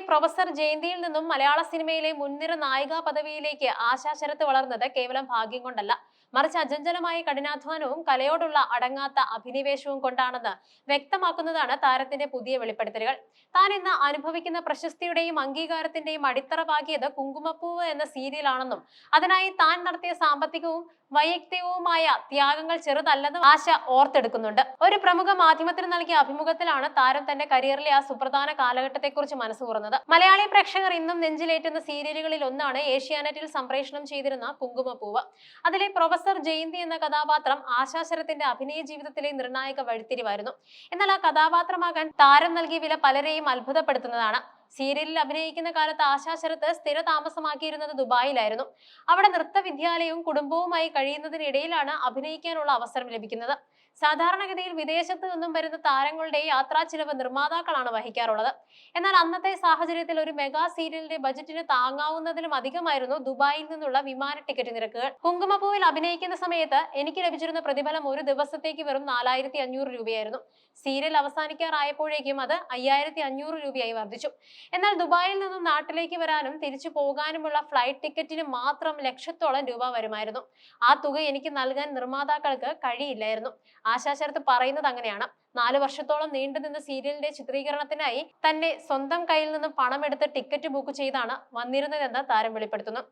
Professor ജയന്തിയിൽ നിന്നും മലയാള സിനിമയിലെ മുൻനിര നായികാ പദവിയിലേക്ക് ആശാ ശരത്ത് വളർന്നത് കേവലം ഭാഗ്യം കൊണ്ടല്ല, മറിച്ച് അചഞ്ചലമായ കഠിനാധ്വാനവും കലയോടുള്ള അടങ്ങാത്ത അഭിനിവേശവും കൊണ്ടാണെന്ന് വ്യക്തമാക്കുന്നതാണ് താരത്തിന്റെ പുതിയ വെളിപ്പെടുത്തലുകൾ. താൻ ഇന്ന് അനുഭവിക്കുന്ന പ്രശസ്തിയുടെയും അംഗീകാരത്തിന്റെയും അടിത്തറ പാകിയത് കുങ്കുമപ്പൂവ് എന്ന സീരിയലാണെന്നും അതിനായി താൻ നടത്തിയ സാമ്പത്തികവും വൈയക്തികവുമായ ത്യാഗങ്ങൾ ചെറുതല്ലെന്നും ആശ ഓർത്തെടുക്കുന്നുണ്ട്. ഒരു പ്രമുഖ മാധ്യമത്തിന് നൽകിയ അഭിമുഖത്തിലാണ് താരം തന്റെ കരിയറിലെ ആ സുപ്രധാന കാലഘട്ടത്തെക്കുറിച്ച് മനസ്സ് തുറന്നത്. മലയാളി പ്രേക്ഷകർ ഇന്നും നെഞ്ചിലേറ്റുന്ന സീരിയലുകളിൽ ഒന്നാണ് ഏഷ്യാനെറ്റിൽ സംപ്രേഷണം ചെയ്തിരുന്ന കുങ്കുമപ്പൂവ്. അതിലെ പ്രൊഫസർ ജയന്തി എന്ന കഥാപാത്രം ആശാ ശരത്തിന്റെ അഭിനയ ജീവിതത്തിലെ നിർണായക വഴിത്തിരിവായിരുന്നു. എന്നാൽ ആ കഥാപാത്രമാകാൻ താരം നൽകിയ വില പലരെയും അത്ഭുതപ്പെടുത്തുന്നതാണ്. സീരിയലിൽ അഭിനയിക്കുന്ന കാലത്ത് ആശാ ശരത്ത് സ്ഥിര താമസമാക്കിയിരുന്നത് ദുബായിലായിരുന്നു. അവിടെ നൃത്തവിദ്യാലയവും കുടുംബവുമായി കഴിയുന്നതിനിടയിലാണ് അഭിനയിക്കാനുള്ള അവസരം ലഭിക്കുന്നത്. സാധാരണഗതിയിൽ വിദേശത്ത് നിന്നും വരുന്ന താരങ്ങളുടെ യാത്രാ ചിലവ് നിർമ്മാതാക്കളാണ് വഹിക്കാറുള്ളത്. എന്നാൽ അന്നത്തെ സാഹചര്യത്തിൽ ഒരു മെഗാ സീരിയലിന്റെ ബജറ്റിന് താങ്ങാവുന്നതിലും അധികമായിരുന്നു ദുബായിൽ നിന്നുള്ള വിമാന ടിക്കറ്റ് നിരക്കുകൾ. കുങ്കുമപ്പൂവിൽ അഭിനയിക്കുന്ന സമയത്ത് എനിക്ക് ലഭിച്ചിരുന്ന പ്രതിഫലം ഒരു ദിവസത്തേക്ക് വെറും 4500 രൂപയായിരുന്നു. സീരിയൽ അവസാനിക്കാറായപ്പോഴേക്കും അത് 5500 രൂപയായി വർദ്ധിച്ചു. എന്നാൽ ദുബായിൽ നിന്നും നാട്ടിലേക്ക് വരാനും തിരിച്ചു പോകാനുമുള്ള ഫ്ലൈറ്റ് ടിക്കറ്റിന് മാത്രം ലക്ഷത്തോളം രൂപ വരുമായിരുന്നു. ആ തുക എനിക്ക് നൽകാൻ നിർമ്മാതാക്കൾക്ക് കഴിയില്ലായിരുന്നു. ആശാ ശരത്ത് പറയുന്നത് അങ്ങനെയാണ്. 4 വർഷത്തോളം നീണ്ടുനിന്ന സീരിയലിന്റെ ചിത്രീകരണത്തിനായി തന്നെ സ്വന്തം കയ്യിൽ നിന്നും പണമെടുത്ത് ടിക്കറ്റ് ബുക്ക് ചെയ്താണ് വന്നിരുന്നതെന്ന് താരം വെളിപ്പെടുത്തുന്നു.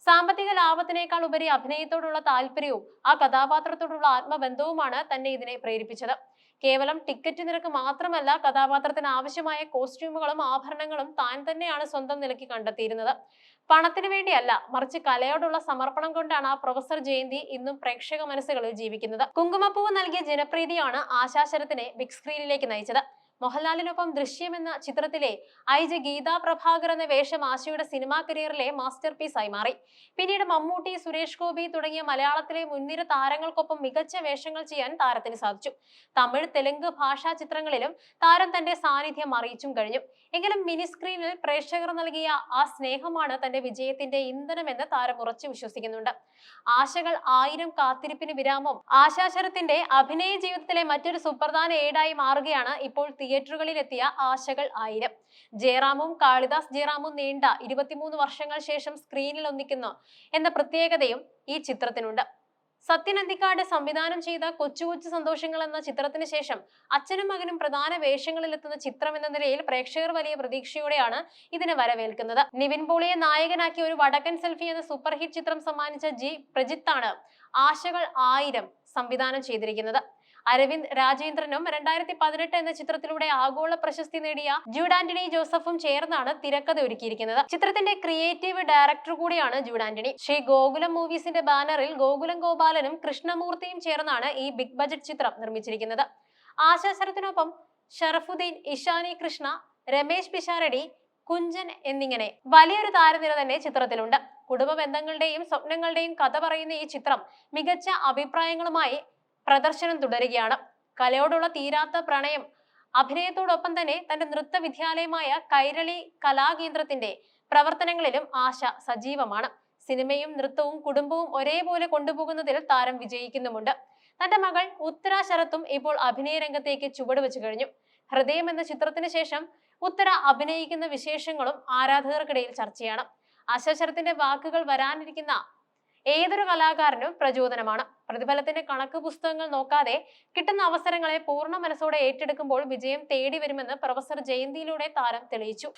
സാമ്പത്തിക ലാഭത്തിനേക്കാൾ ഉപരി അഭിനയത്തോടുള്ള താല്പര്യവും ആ കഥാപാത്രത്തോടുള്ള ആത്മബന്ധവുമാണ് തന്നെ ഇതിനെ പ്രേരിപ്പിച്ചത്. കേവലം ടിക്കറ്റ് നിരക്ക് മാത്രമല്ല, കഥാപാത്രത്തിന് ആവശ്യമായ കോസ്റ്റ്യൂമുകളും ആഭരണങ്ങളും താൻ തന്നെയാണ് സ്വന്തം നിലയ്ക്ക് കണ്ടെത്തിയിരുന്നത്. പണത്തിന് വേണ്ടിയല്ല, മറിച്ച് കലയോടുള്ള സമർപ്പണം കൊണ്ടാണ് ആ പ്രൊഫസർ ജയന്തി ഇന്നും പ്രേക്ഷക മനസ്സുകളിൽ ജീവിക്കുന്നത്. കുങ്കുമപ്പൂവ് നൽകിയ ജനപ്രീതിയാണ് ആശാ ശരത്തിനെ ബിഗ് സ്ക്രീനിലേക്ക് നയിച്ചത്. മോഹൻലാലിനൊപ്പം ദൃശ്യം എന്ന ചിത്രത്തിലെ ഐജ ഗീതാ പ്രഭാകർ എന്ന വേഷം ആശയുടെ സിനിമാ കരിയറിലെ മാസ്റ്റർ പീസായി മാറി. പിന്നീട് മമ്മൂട്ടി, സുരേഷ് ഗോപി തുടങ്ങിയ മലയാളത്തിലെ മുൻനിര താരങ്ങൾക്കൊപ്പം മികച്ച വേഷങ്ങൾ ചെയ്യാൻ താരത്തിന് സാധിച്ചു. തമിഴ്, തെലുങ്ക് ഭാഷാ ചിത്രങ്ങളിലും താരം തന്റെ സാന്നിധ്യം അറിയിച്ചും കഴിഞ്ഞു. എങ്കിലും മിനി സ്ക്രീനിൽ പ്രേക്ഷകർ നൽകിയ ആ സ്നേഹമാണ് തന്റെ വിജയത്തിന്റെ ഇന്ധനമെന്ന് താരം ഉറച്ചു വിശ്വസിക്കുന്നുണ്ട്. ആശകൾ 1000 കാത്തിരിപ്പിന് വിരാമം ആശാ ശരത്തിന്റെ അഭിനയ ജീവിതത്തിലെ മറ്റൊരു സുപ്രധാന ഏടായി മാറുകയാണ് ഇപ്പോൾ തിയേറ്ററുകളിലെത്തിയ ആശകൾ 1000. ജയറാമും കാളിദാസ് ജയറാമും നീണ്ട 23 വർഷങ്ങൾ ശേഷം സ്ക്രീനിൽ ഒന്നിക്കുന്നു എന്ന പ്രത്യേകതയും ഈ ചിത്രത്തിനുണ്ട്. സത്യൻ അന്തിക്കാട് സംവിധാനം ചെയ്ത കൊച്ചു കൊച്ചു സന്തോഷങ്ങൾ എന്ന ചിത്രത്തിന് ശേഷം അച്ഛനും മകനും പ്രധാന വേഷങ്ങളിലെത്തുന്ന ചിത്രം എന്ന നിലയിൽ പ്രേക്ഷകർ വലിയ പ്രതീക്ഷയോടെയാണ് ഇതിനെ വരവേൽക്കുന്നത്. നിവിൻ പോളിയെ നായകനാക്കി ഒരു വടക്കൻ സെൽഫി എന്ന സൂപ്പർ ഹിറ്റ് ചിത്രം സമ്മാനിച്ച ജി പ്രജിത്താണ് ആശകൾ 1000 സംവിധാനം ചെയ്തിരിക്കുന്നത്. അരവിന്ദ് രാജേന്ദ്രനും 2018 എന്ന ചിത്രത്തിലൂടെ ആഗോള പ്രശസ്തി നേടിയ ജൂഡ് ആന്റണി ജോസഫും ചേർന്നാണ് തിരക്കഥ ഒരുക്കിയിരിക്കുന്നത്. ചിത്രത്തിന്റെ ക്രിയേറ്റീവ് ഡയറക്ടർ കൂടിയാണ് ജൂഡ് ആന്റണി. ശ്രീ ഗോകുലം മൂവീസിന്റെ ബാനറിൽ ഗോകുലം ഗോപാലനും കൃഷ്ണമൂർത്തിയും ചേർന്നാണ് ഈ ബിഗ് ബജറ്റ് ചിത്രം നിർമ്മിച്ചിരിക്കുന്നത്. ആശാ ശരത്തിനൊപ്പം ഷറഫുദ്ദീൻ, ഇഷാനി കൃഷ്ണ, രമേശ് പിഷാരടി, കുഞ്ചൻ എന്നിങ്ങനെ വലിയൊരു താരനിര തന്നെ ചിത്രത്തിലുണ്ട്. കുടുംബ ബന്ധങ്ങളുടെയും സ്വപ്നങ്ങളുടെയും കഥ പറയുന്ന ഈ ചിത്രം മികച്ച അഭിപ്രായങ്ങളുമായി പ്രദർശനം തുടരുകയാണ്. കലയോടുള്ള തീരാത്ത പ്രണയം അഭിനയത്തോടൊപ്പം തന്നെ തന്റെ നൃത്ത വിദ്യാലയമായ കൈരളി കലാകേന്ദ്രത്തിന്റെ പ്രവർത്തനങ്ങളിലും ആശ സജീവമാണ്. സിനിമയും നൃത്തവും കുടുംബവും ഒരേപോലെ കൊണ്ടുപോകുന്നതിൽ താരം വിജയിക്കുന്നുമുണ്ട്. തന്റെ മകൾ ഉത്തര ശരത്തും ഇപ്പോൾ അഭിനയ രംഗത്തേക്ക് ചുവടുവെച്ചു കഴിഞ്ഞു. ഹൃദയം എന്ന ചിത്രത്തിന് ശേഷം ഉത്തര അഭിനയിക്കുന്ന വിശേഷങ്ങളും ആരാധകർക്കിടയിൽ ചർച്ചയാണ്. ആശാ ശരത്തിന്റെ വാക്കുകൾ വരാനിരിക്കുന്ന ഏതൊരു കലാകാരനും പ്രചോദനമാണ്. പ്രതിഫലത്തിന്റെ കണക്ക് പുസ്തകങ്ങൾ നോക്കാതെ കിട്ടുന്ന അവസരങ്ങളെ പൂർണ്ണ മനസ്സോടെ ഏറ്റെടുക്കുമ്പോൾ വിജയം തേടി വരുമെന്ന് പ്രൊഫസർ ജയന്തിയിലൂടെ താരം തെളിയിച്ചു.